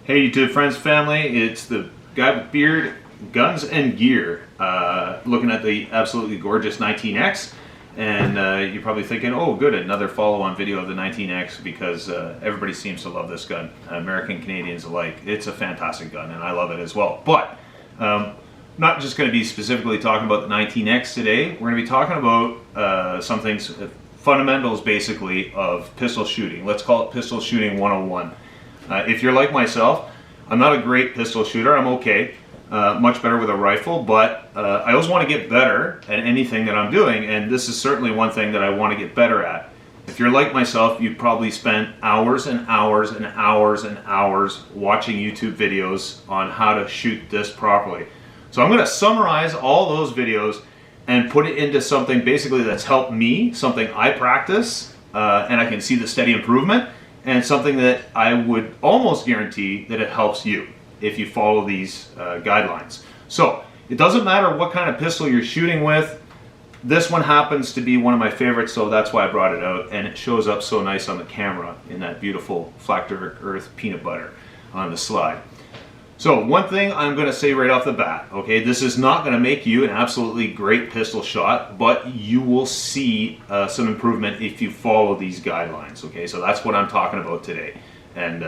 Hey YouTube friends, family, it's the guy with beard, guns and gear, looking at the absolutely gorgeous 19X, and you're probably thinking, oh good, another follow-on video of the 19X, because everybody seems to love this gun, American, Canadians alike. It's a fantastic gun and I love it as well. But not just going to be specifically talking about the 19X today. We're going to be talking about some things, fundamentals basically of pistol shooting. Let's call it pistol shooting 101. If you're like myself, I'm not a great pistol shooter. I'm okay, much better with a rifle, but I always want to get better at anything that I'm doing, and this is certainly one thing that I want to get better at. If you're like myself, you've probably spent hours and hours and hours and hours watching YouTube videos on how to shoot this properly. So I'm going to summarize all those videos and put it into something basically that's helped me, something I practice, and I can see the steady improvement, and something that I would almost guarantee that it helps you if you follow these guidelines. So it doesn't matter what kind of pistol you're shooting with. This one happens to be one of my favorites, so that's why I brought it out, and it shows up so nice on the camera in that beautiful Flak to Earth peanut butter on the slide. So one thing I'm going to say right off the bat, okay, this is not going to make you an absolutely great pistol shot, but you will see some improvement if you follow these guidelines, okay? So that's what I'm talking about today. And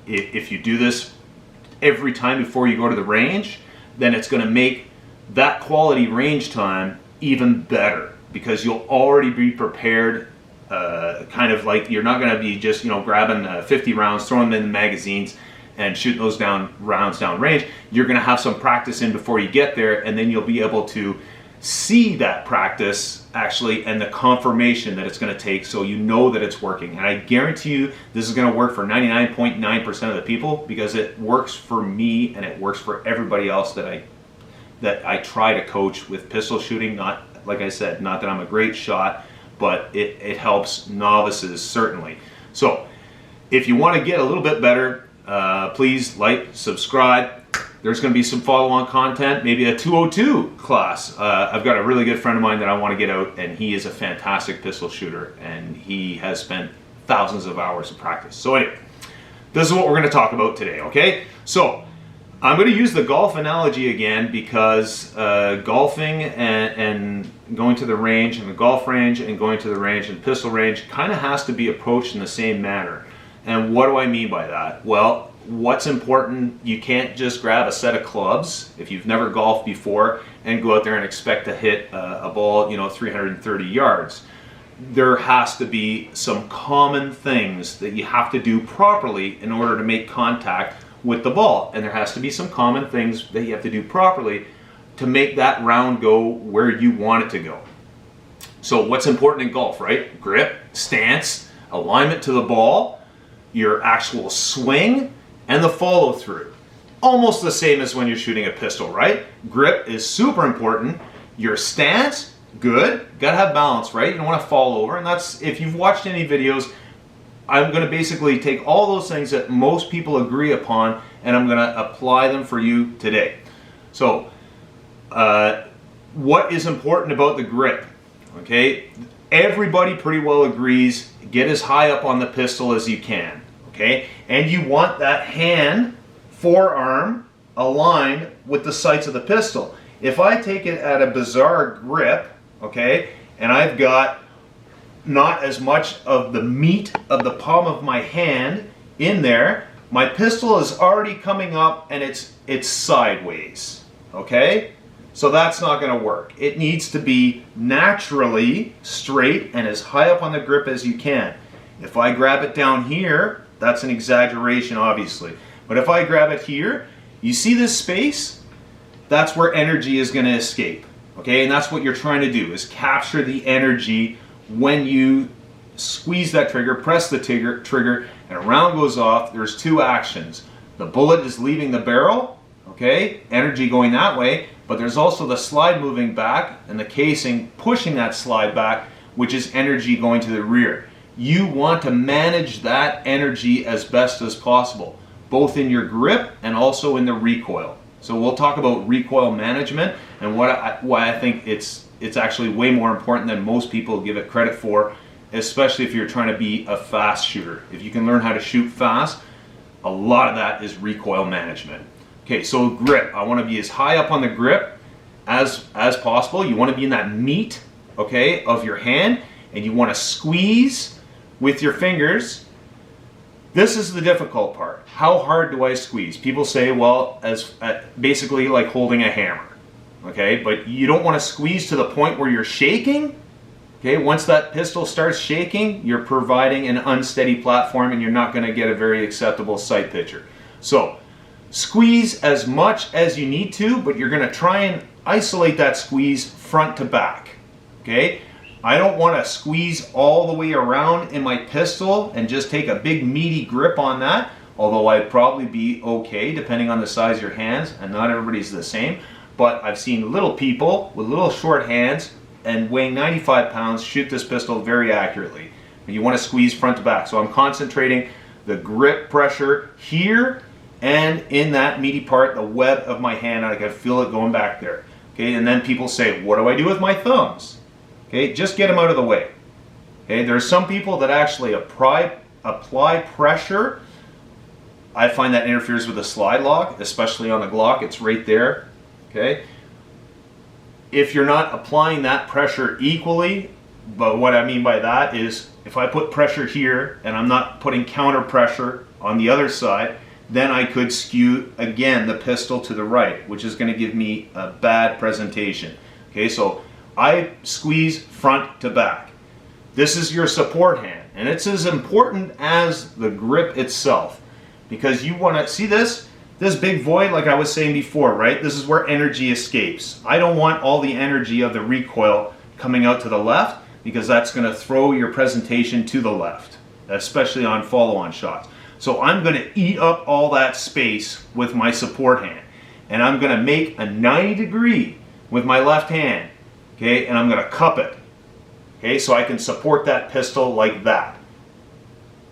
if you do this every time before you go to the range, then it's going to make that quality range time even better, because you'll already be prepared, kind of like you're not going to be just, grabbing 50 rounds, throwing them in the magazines, and shooting those rounds down range. You're going to have some practice in before you get there, and then you'll be able to see that practice actually and the confirmation that it's going to take, so you know that it's working. And I guarantee you this is going to work for 99.9% of the people, because it works for me and it works for everybody else that I try to coach with pistol shooting. Not, like I said, not that I'm a great shot, but it helps novices certainly. So if you want to get a little bit better, please like, subscribe. There's going to be some follow-on content, maybe a 202 class. I've got a really good friend of mine that I want to get out, and he is a fantastic pistol shooter, and he has spent thousands of hours of practice. So anyway, this is what we're going to talk about today, okay? So I'm going to use the golf analogy again, because golfing and going to the range and the golf range and going to the range and pistol range kind of has to be approached in the same manner. And what do I mean by that? Well, what's important, you can't just grab a set of clubs if you've never golfed before and go out there and expect to hit a ball, 330 yards. There has to be some common things that you have to do properly in order to make contact with the ball. And there has to be some common things that you have to do properly to make that round go where you want it to go. So what's important in golf, right? Grip, stance, alignment to the ball, your actual swing, and the follow through. Almost the same as when you're shooting a pistol, right? Grip is super important. Your stance, good. Gotta have balance, right? You don't want to fall over. And that's, if you've watched any videos, I'm going to basically take all those things that most people agree upon, and I'm going to apply them for you today. So, what is important about the grip? Okay, everybody pretty well agrees, get as high up on the pistol as you can, okay? And you want that hand, forearm, aligned with the sights of the pistol. If I take it at a bizarre grip, okay, and I've got not as much of the meat of the palm of my hand in there, my pistol is already coming up and it's sideways, okay? So that's not going to work. It needs to be naturally straight and as high up on the grip as you can. If I grab it down here, that's an exaggeration obviously. But if I grab it here, you see this space? That's where energy is going to escape. Okay, and that's what you're trying to do, is capture the energy when you squeeze that trigger, press the trigger, and a round goes off. There's two actions. The bullet is leaving the barrel, okay, energy going that way, but there's also the slide moving back and the casing pushing that slide back, which is energy going to the rear. You want to manage that energy as best as possible, both in your grip and also in the recoil. So we'll talk about recoil management and why I think it's actually way more important than most people give it credit for, especially if you're trying to be a fast shooter. If you can learn how to shoot fast, A lot of that is recoil management. Okay, so grip. I want to be as high up on the grip as possible. You want to be in that meat, okay, of your hand, and you want to squeeze with your fingers. This is the difficult part. How hard do I squeeze? People say, well, as basically like holding a hammer, okay? But you don't want to squeeze to the point where you're shaking. Okay, once that pistol starts shaking, you're providing an unsteady platform and you're not going to get a very acceptable sight picture. So, squeeze as much as you need to, but you're going to try and isolate that squeeze front to back. Okay, I don't want to squeeze all the way around in my pistol and just take a big meaty grip on that, although I'd probably be okay depending on the size of your hands, and not everybody's the same. But I've seen little people with little short hands and weighing 95 pounds shoot this pistol very accurately. And you want to squeeze front to back. So I'm concentrating the grip pressure here and in that meaty part, the web of my hand. I can feel it going back there. Okay, and then people say, what do I do with my thumbs? Okay, just get them out of the way. Okay, there's some people that actually apply pressure. I find that interferes with the slide lock, especially on the Glock. It's right there. Okay. If you're not applying that pressure equally, but what I mean by that is if I put pressure here and I'm not putting counter pressure on the other side, then I could skew again the pistol to the right, which is going to give me a bad presentation. Okay, so I squeeze front to back. This is your support hand, and it's as important as the grip itself, because you want to see this big void, like I was saying before, right? This is where energy escapes. I don't want all the energy of the recoil coming out to the left, because that's going to throw your presentation to the left, especially on follow-on shots. So I'm going to eat up all that space with my support hand, and I'm going to make a 90 degree with my left hand, okay? And I'm going to cup it, okay? So I can support that pistol like that,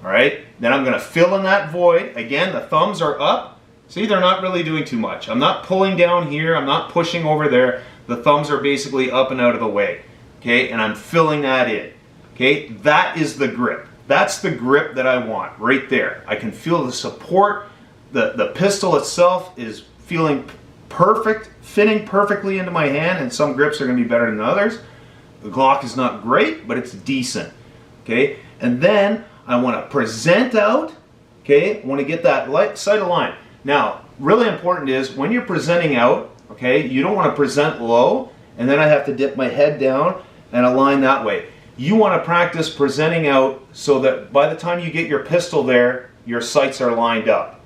all right? Then I'm going to fill in that void. Again, the thumbs are up. See, they're not really doing too much. I'm not pulling down here. I'm not pushing over there. The thumbs are basically up and out of the way. Okay, and I'm filling that in. Okay, that is the grip. That's the grip that I want right there. I can feel the support. The pistol itself is feeling perfect, fitting perfectly into my hand, and some grips are going to be better than others. The Glock is not great, but it's decent. Okay, and then I want to present out. Okay, I want to get that sight aligned. Now, really important is when you're presenting out, okay, you don't want to present low and then I have to dip my head down and align that way. You want to practice presenting out so that by the time you get your pistol there, your sights are lined up.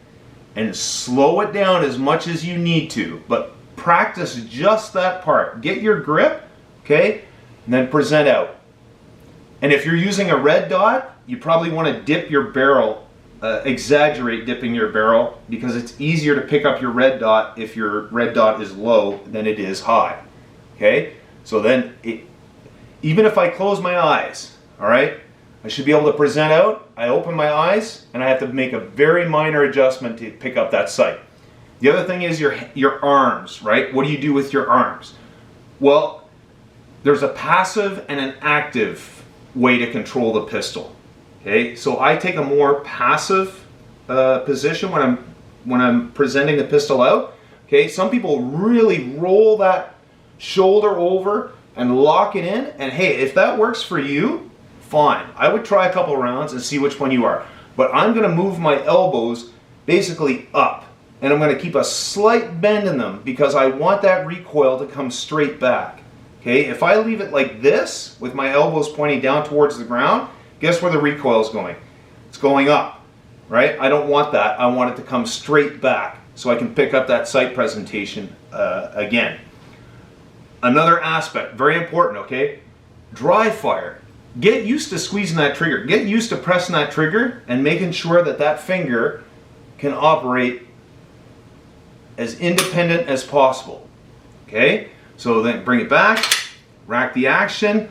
And slow it down as much as you need to, but practice just that part. Get your grip, okay, and then present out. And if you're using a red dot, you probably want to dip your barrel. Exaggerate dipping your barrel, because it's easier to pick up your red dot if your red dot is low than it is high. Okay, so then even if I close my eyes, all right, I should be able to present out. I open my eyes and I have to make a very minor adjustment to pick up that sight. The other thing is your arms, right? What do you do with your arms? Well, there's a passive and an active way to control the pistol. Okay, so I take a more passive position when I'm presenting the pistol out. Okay, some people really roll that shoulder over and lock it in, and hey, if that works for you, fine. I would try a couple rounds and see which one you are. But I'm going to move my elbows basically up, and I'm going to keep a slight bend in them because I want that recoil to come straight back. Okay, if I leave it like this with my elbows pointing down towards the ground, guess where the recoil is going? It's going up, right? I don't want that. I want it to come straight back so I can pick up that sight presentation again. Another aspect, very important, okay? Dry fire. Get used to squeezing that trigger. Get used to pressing that trigger and making sure that that finger can operate as independent as possible, okay? So then bring it back, rack the action,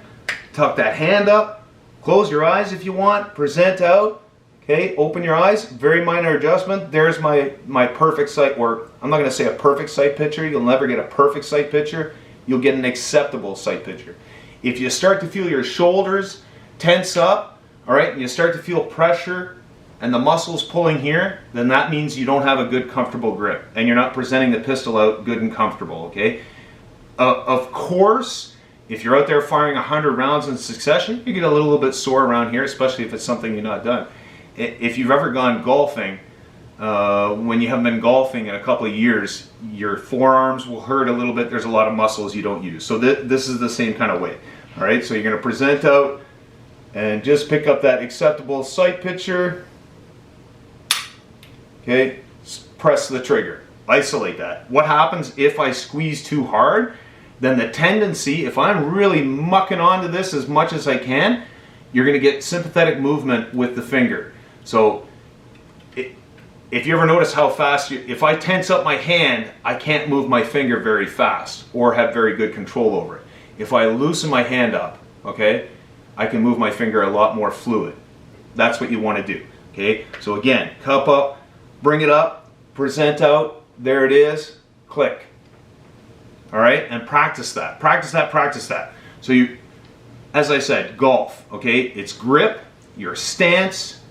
tuck that hand up, close your eyes if you want, present out, okay, open your eyes, very minor adjustment. There's my perfect sight, or I'm not going to say a perfect sight picture. You'll never get a perfect sight picture. You'll get an acceptable sight picture. If you start to feel your shoulders tense up, all right, and you start to feel pressure and the muscle's pulling here, then that means you don't have a good comfortable grip and you're not presenting the pistol out good and comfortable, okay? Of course, if you're out there firing 100 rounds in succession, you get a little bit sore around here, especially if it's something you've not done. If you've ever gone golfing, when you haven't been golfing in a couple of years, your forearms will hurt a little bit. There's a lot of muscles you don't use. So this is the same kind of way. All right, so you're going to present out and just pick up that acceptable sight picture. Okay, press the trigger. Isolate that. What happens if I squeeze too hard? Then the tendency, if I'm really mucking onto this as much as I can, you're going to get sympathetic movement with the finger. So if you ever notice how fast, if I tense up my hand, I can't move my finger very fast or have very good control over it. If I loosen my hand up, okay, I can move my finger a lot more fluid. That's what you want to do, okay? So again, cup up, bring it up, present out, there it is, click. All right, and practice that, practice that, practice that. So you, as I said, golf, okay, it's grip, your stance,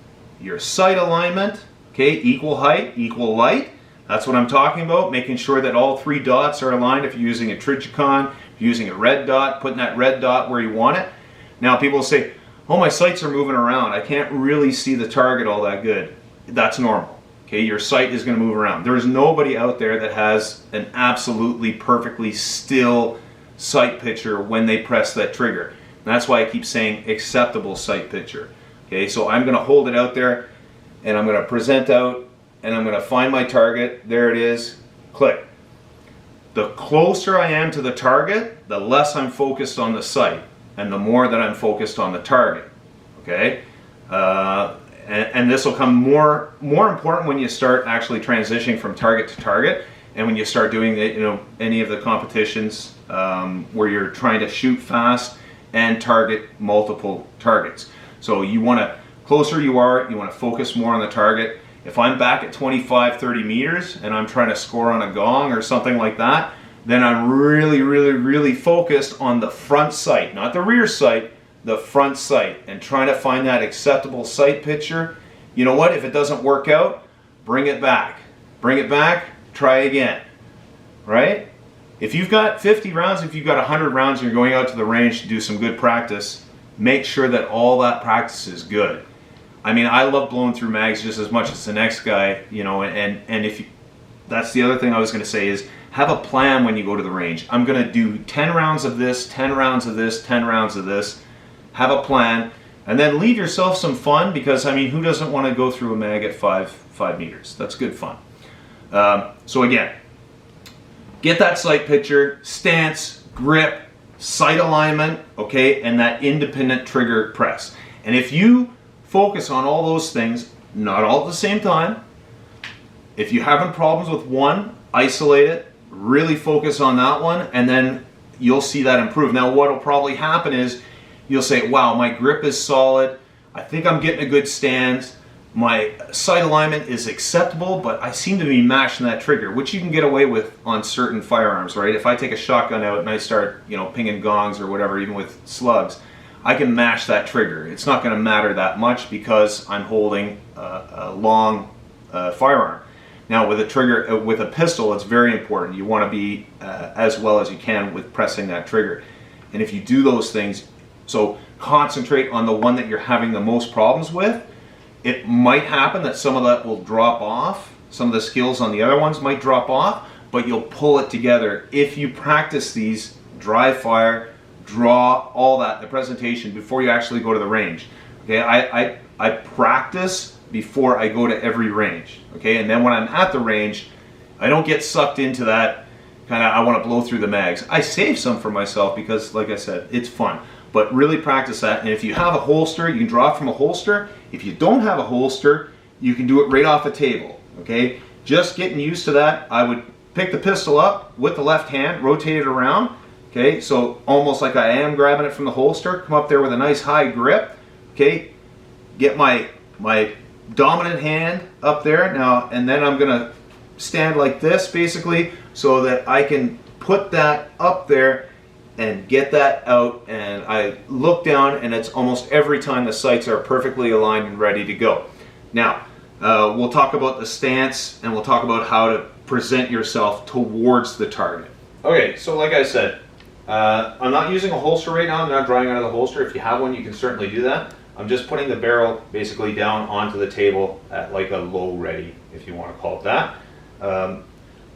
your sight alignment, okay, equal height, equal light. That's what I'm talking about, making sure that all 3 dots are aligned. If you're using a Trijicon, if you're using a red dot, putting that red dot where you want it. Now people say, oh, my sights are moving around. I can't really see the target all that good. That's normal. Okay, your sight is going to move around. There is nobody out there that has an absolutely perfectly still sight picture when they press that trigger. And that's why I keep saying acceptable sight picture. Okay, so I'm going to hold it out there and I'm going to present out and I'm going to find my target. There it is. Click. The closer I am to the target, the less I'm focused on the sight and the more that I'm focused on the target. Okay? And this will come more important when you start actually transitioning from target to target, and when you start doing the, any of the competitions where you're trying to shoot fast and target multiple targets. So you want to, closer you are, you want to focus more on the target. If I'm back at 25, 30 meters and I'm trying to score on a gong or something like that, then I'm really focused on the front sight, not the rear sight, the front sight, and trying to find that acceptable sight picture. You know what? If it doesn't work out, bring it back. Bring it back, try again. Right? If you've got 50 rounds, if you've got 100 rounds and you're going out to the range to do some good practice, make sure that all that practice is good. I mean, I love blowing through mags just as much as the next guy, and if you, that's the other thing I was going to say is have a plan when you go to the range. I'm going to do 10 rounds of this, 10 rounds of this, 10 rounds of this. Have a plan, and then leave yourself some fun, because I mean, who doesn't want to go through a mag at 5 meters? That's good fun. So again, get that sight picture, stance, grip, sight alignment, okay, and that independent trigger press. And if you focus on all those things, not all at the same time, if you're having problems with one, isolate it, really focus on that one, and then you'll see that improve. Now what will probably happen is you'll say, wow, my grip is solid, I think I'm getting a good stance, my sight alignment is acceptable, but I seem to be mashing that trigger, which you can get away with on certain firearms, right? If I take a shotgun out and I start, pinging gongs or whatever, even with slugs, I can mash that trigger. It's not going to matter that much because I'm holding a long firearm. Now with a trigger, with a pistol, it's very important. You want to be as well as you can with pressing that trigger. And if you do those things, so concentrate on the one that you're having the most problems with. It might happen that some of that will drop off. Some of the skills on the other ones might drop off, but you'll pull it together if you practice these dry fire, draw, all that, the presentation before you actually go to the range. Okay, I practice before I go to every range. Okay, and then when I'm at the range, I don't get sucked into that kind of I want to blow through the mags. I save some for myself because, like I said, it's fun. But really practice that, and if you have a holster, you can draw from a holster. If you don't have a holster, you can do it right off a table, okay? Just getting used to that, I would pick the pistol up with the left hand, rotate it around, okay? So almost like I am grabbing it from the holster, come up there with a nice high grip, okay? Get my dominant hand up there now, and then I'm gonna stand like this basically so that I can put that up there and get that out, and I look down, and it's almost every time the sights are perfectly aligned and ready to go. Now, we'll talk about the stance and we'll talk about how to present yourself towards the target. Okay, so like I said, I'm not using a holster right now. I'm not drawing out of the holster. If you have one, you can certainly do that. I'm just putting the barrel basically down onto the table at like a low ready, if you want to call it that.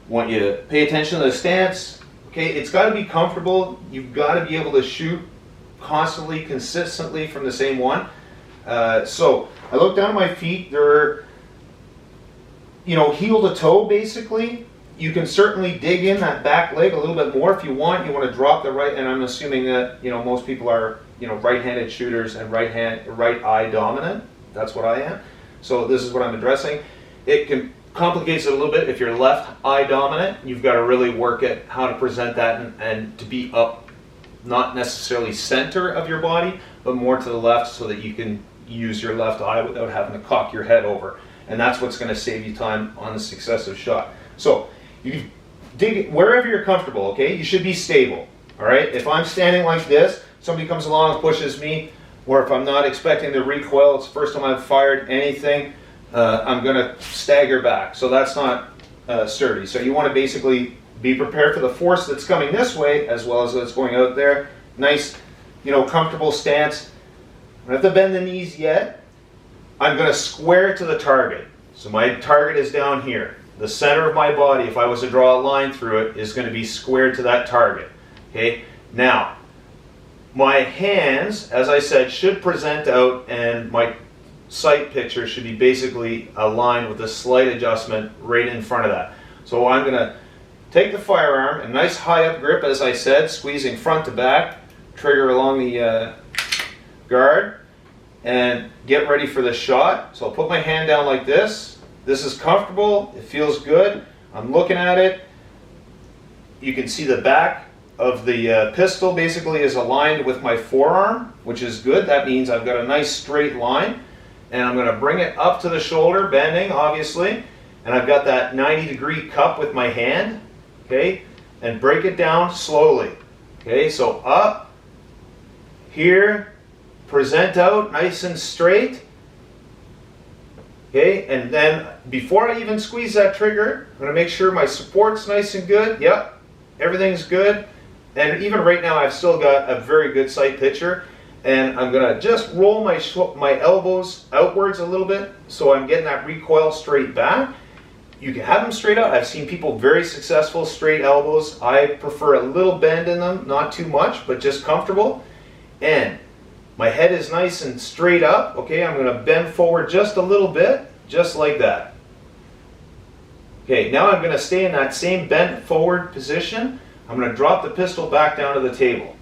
Want you to pay attention to the stance. Okay, it's got to be comfortable. You've got to be able to shoot constantly, consistently from the same one. So I look down at my feet. They're, heel to toe basically. You can certainly dig in that back leg a little bit more if you want. You want to drop the right, and I'm assuming that most people are right-handed shooters and right eye dominant. That's what I am. So this is what I'm addressing. It complicates it a little bit if you're left eye dominant. You've got to really work at how to present that and to be up, not necessarily center of your body, but more to the left so that you can use your left eye without having to cock your head over. And that's what's going to save you time on the successive shot. So you dig wherever you're comfortable, okay? You should be stable, all right? If I'm standing like this, somebody comes along and pushes me, or if I'm not expecting the recoil, it's the first time I've fired anything, I'm going to stagger back. So that's not sturdy. So you want to basically be prepared for the force that's coming this way as well as that's going out there. Nice, comfortable stance. I don't have to bend the knees yet. I'm going to square to the target. So my target is down here. The center of my body, if I was to draw a line through it, is going to be squared to that target. Okay. Now, my hands, as I said, should present out, and my sight picture should be basically aligned with a slight adjustment right in front of that. So I'm going to take the firearm, a nice high up grip, as I said, squeezing front to back, trigger along the guard, and get ready for the shot. So I'll put my hand down like this. This is comfortable. It feels good. I'm looking at it. You can see the back of the pistol basically is aligned with my forearm, which is good. That means I've got a nice straight line. And I'm going to bring it up to the shoulder, bending obviously. And I've got that 90-degree cup with my hand. Okay, and break it down slowly. Okay, so up, here, present out nice and straight. Okay, and then before I even squeeze that trigger, I'm going to make sure my support's nice and good. Yep, everything's good. And even right now, I've still got a very good sight picture. And I'm going to just roll my elbows outwards a little bit so I'm getting that recoil straight back. You can have them straight out. I've seen people very successful straight elbows. I prefer a little bend in them, not too much, but just comfortable. And my head is nice and straight up. Okay, I'm going to bend forward just a little bit, just like that. Okay, now I'm going to stay in that same bent forward position. I'm going to drop the pistol back down to the table.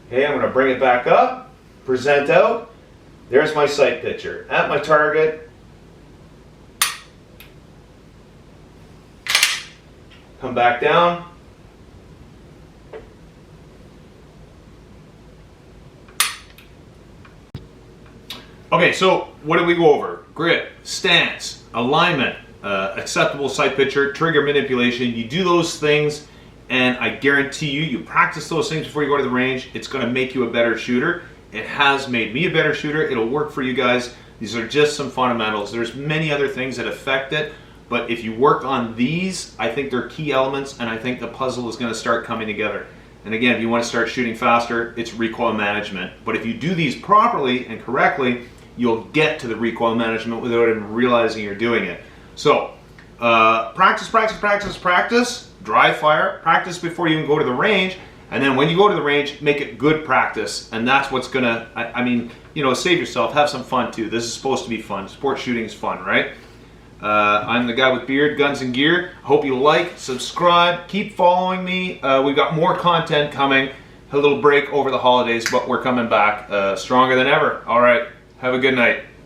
Okay, I'm going to bring it back up, present out. There's my sight picture at my target. Come back down. Okay, so what did we go over? Grip, stance, alignment, acceptable sight picture, trigger manipulation. You do those things, and I guarantee you practice those things before you go to the range. It's going to make you a better shooter. It has made me a better shooter. It'll work for you guys. These are just some fundamentals. There's many other things that affect it. But if you work on these, I think they're key elements, and I think the puzzle is going to start coming together. And again, if you want to start shooting faster, it's recoil management. But if you do these properly and correctly, you'll get to the recoil management without even realizing you're doing it. So, practice, practice, practice, practice, dry fire, practice before you even go to the range, and then when you go to the range, make it good practice. And that's what's going to, save yourself, have some fun too. This is supposed to be fun. Sport shooting is fun, right? I'm the guy with beard, guns and gear. Hope you like, subscribe, keep following me. We've got more content coming. A little break over the holidays, but we're coming back stronger than ever. All right, have a good night.